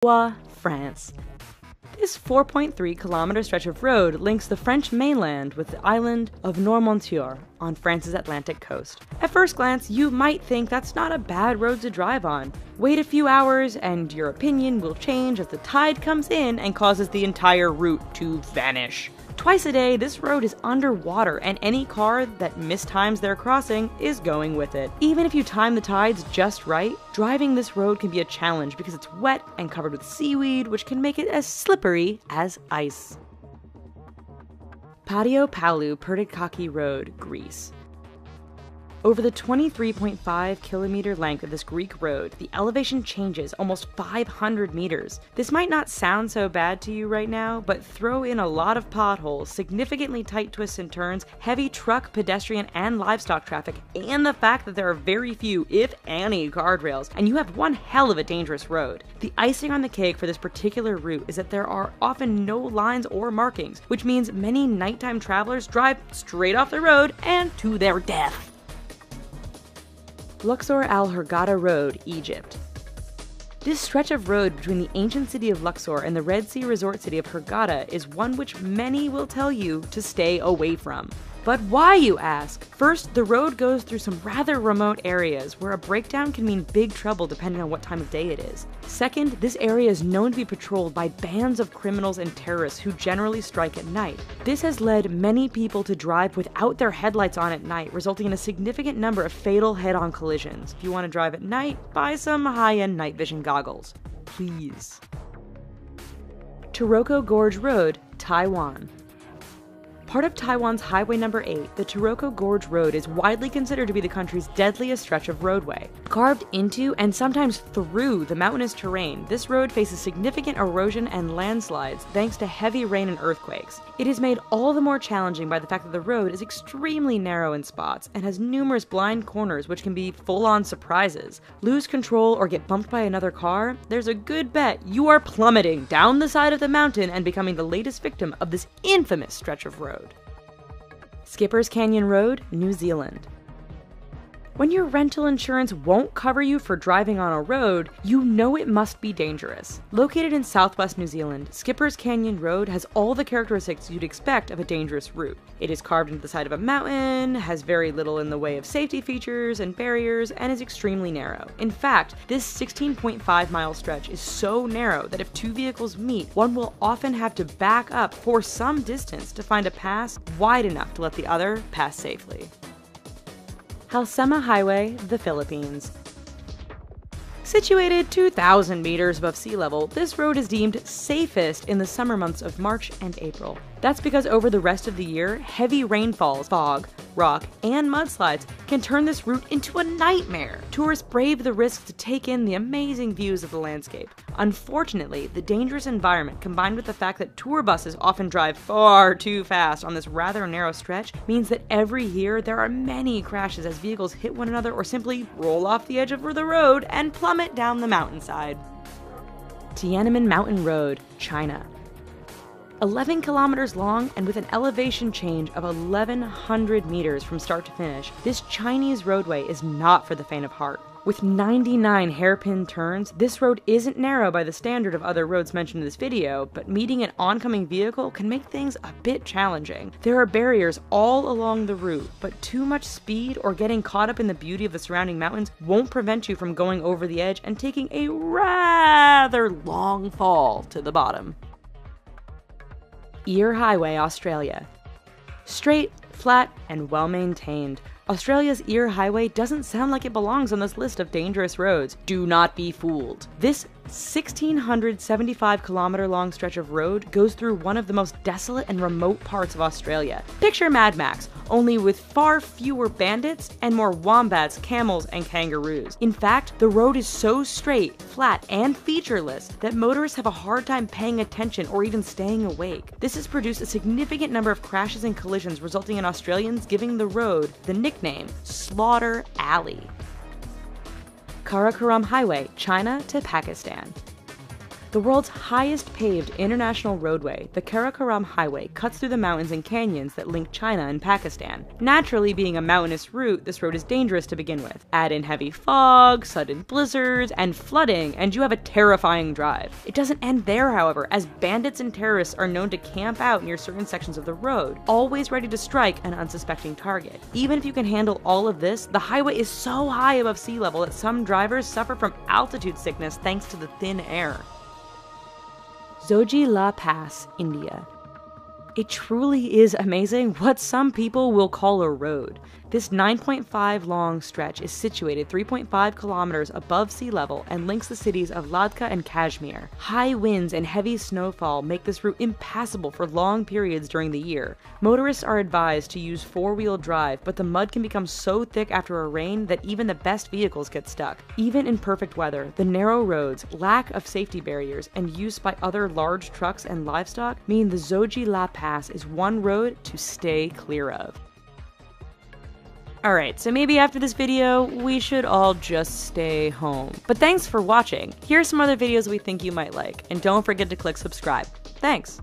France. This 4.3-kilometer stretch of road links the French mainland with the island of Noirmoutier on France's Atlantic coast. At first glance, you might think that's not a bad road to drive on. Wait a few hours and your opinion will change as the tide comes in and causes the entire route to vanish. Twice a day, this road is underwater, and any car that mistimes their crossing is going with it. Even if you time the tides just right, driving this road can be a challenge because it's wet and covered with seaweed, which can make it as slippery as ice. Patio Palu Pertikaki Road, Greece. Over the 23.5-kilometer length of this Greek road, the elevation changes almost 500 meters. This might not sound so bad to you right now, but throw in a lot of potholes, significantly tight twists and turns, heavy truck, pedestrian, and livestock traffic, and the fact that there are very few, if any, guardrails, and you have one hell of a dangerous road. The icing on the cake for this particular route is that there are often no lines or markings, which means many nighttime travelers drive straight off the road and to their death. Luxor Al Hurghada Road, Egypt. This stretch of road between the ancient city of Luxor and the Red Sea resort city of Hurghada is one which many will tell you to stay away from. But why, you ask? First, the road goes through some rather remote areas where a breakdown can mean big trouble depending on what time of day it is. Second, this area is known to be patrolled by bands of criminals and terrorists who generally strike at night. This has led many people to drive without their headlights on at night, resulting in a significant number of fatal head-on collisions. If you want to drive at night, buy some high-end night vision goggles. Please. Taroko Gorge Road, Taiwan. Part of Taiwan's Highway Number 8, the Taroko Gorge Road is widely considered to be the country's deadliest stretch of roadway. Carved into and sometimes through the mountainous terrain, this road faces significant erosion and landslides thanks to heavy rain and earthquakes. It is made all the more challenging by the fact that the road is extremely narrow in spots and has numerous blind corners which can be full-on surprises. Lose control or get bumped by another car? There's a good bet you are plummeting down the side of the mountain and becoming the latest victim of this infamous stretch of road. Skipper's Canyon Road, New Zealand. When your rental insurance won't cover you for driving on a road, you know it must be dangerous. Located in southwest New Zealand, Skipper's Canyon Road has all the characteristics you'd expect of a dangerous route. It is carved into the side of a mountain, has very little in the way of safety features and barriers, and is extremely narrow. In fact, this 16.5-mile stretch is so narrow that if two vehicles meet, one will often have to back up for some distance to find a pass wide enough to let the other pass safely. Halsema Highway, the Philippines. Situated 2,000 meters above sea level, this road is deemed safest in the summer months of March and April. That's because over the rest of the year, heavy rainfalls, fog, rock, and mudslides can turn this route into a nightmare. Tourists brave the risk to take in the amazing views of the landscape. Unfortunately, the dangerous environment combined with the fact that tour buses often drive far too fast on this rather narrow stretch means that every year there are many crashes as vehicles hit one another or simply roll off the edge of the road and plummet down the mountainside. Tiananmen Mountain Road, China. 11 kilometers long and with an elevation change of 1,100 meters from start to finish, this Chinese roadway is not for the faint of heart. With 99 hairpin turns, this road isn't narrow by the standard of other roads mentioned in this video, but meeting an oncoming vehicle can make things a bit challenging. There are barriers all along the route, but too much speed or getting caught up in the beauty of the surrounding mountains won't prevent you from going over the edge and taking a rather long fall to the bottom. Eyre Highway, Australia. Straight, flat, and well-maintained, Australia's Eyre Highway doesn't sound like it belongs on this list of dangerous roads. Do not be fooled. This 1,675-kilometer long stretch of road goes through one of the most desolate and remote parts of Australia. Picture Mad Max, only with far fewer bandits and more wombats, camels, and kangaroos. In fact, the road is so straight, flat, and featureless that motorists have a hard time paying attention or even staying awake. This has produced a significant number of crashes and collisions, resulting in Australians giving the road the nickname Slaughter Alley. Karakoram Highway, China to Pakistan. The world's highest paved international roadway, the Karakoram Highway, cuts through the mountains and canyons that link China and Pakistan. Naturally, being a mountainous route, this road is dangerous to begin with. Add in heavy fog, sudden blizzards, and flooding, and you have a terrifying drive. It doesn't end there, however, as bandits and terrorists are known to camp out near certain sections of the road, always ready to strike an unsuspecting target. Even if you can handle all of this, the highway is so high above sea level that some drivers suffer from altitude sickness thanks to the thin air. Zojila Pass, India. It truly is amazing what some people will call a road. This 9.5 long stretch is situated 3.5 kilometers above sea level and links the cities of Ladakh and Kashmir. High winds and heavy snowfall make this route impassable for long periods during the year. Motorists are advised to use four-wheel drive, but the mud can become so thick after a rain that even the best vehicles get stuck. Even in perfect weather, the narrow roads, lack of safety barriers, and use by other large trucks and livestock mean the Zojila Pass is one road to stay clear of. Alright, so maybe after this video, we should all just stay home. But thanks for watching. Here are some other videos we think you might like, and don't forget to click subscribe. Thanks!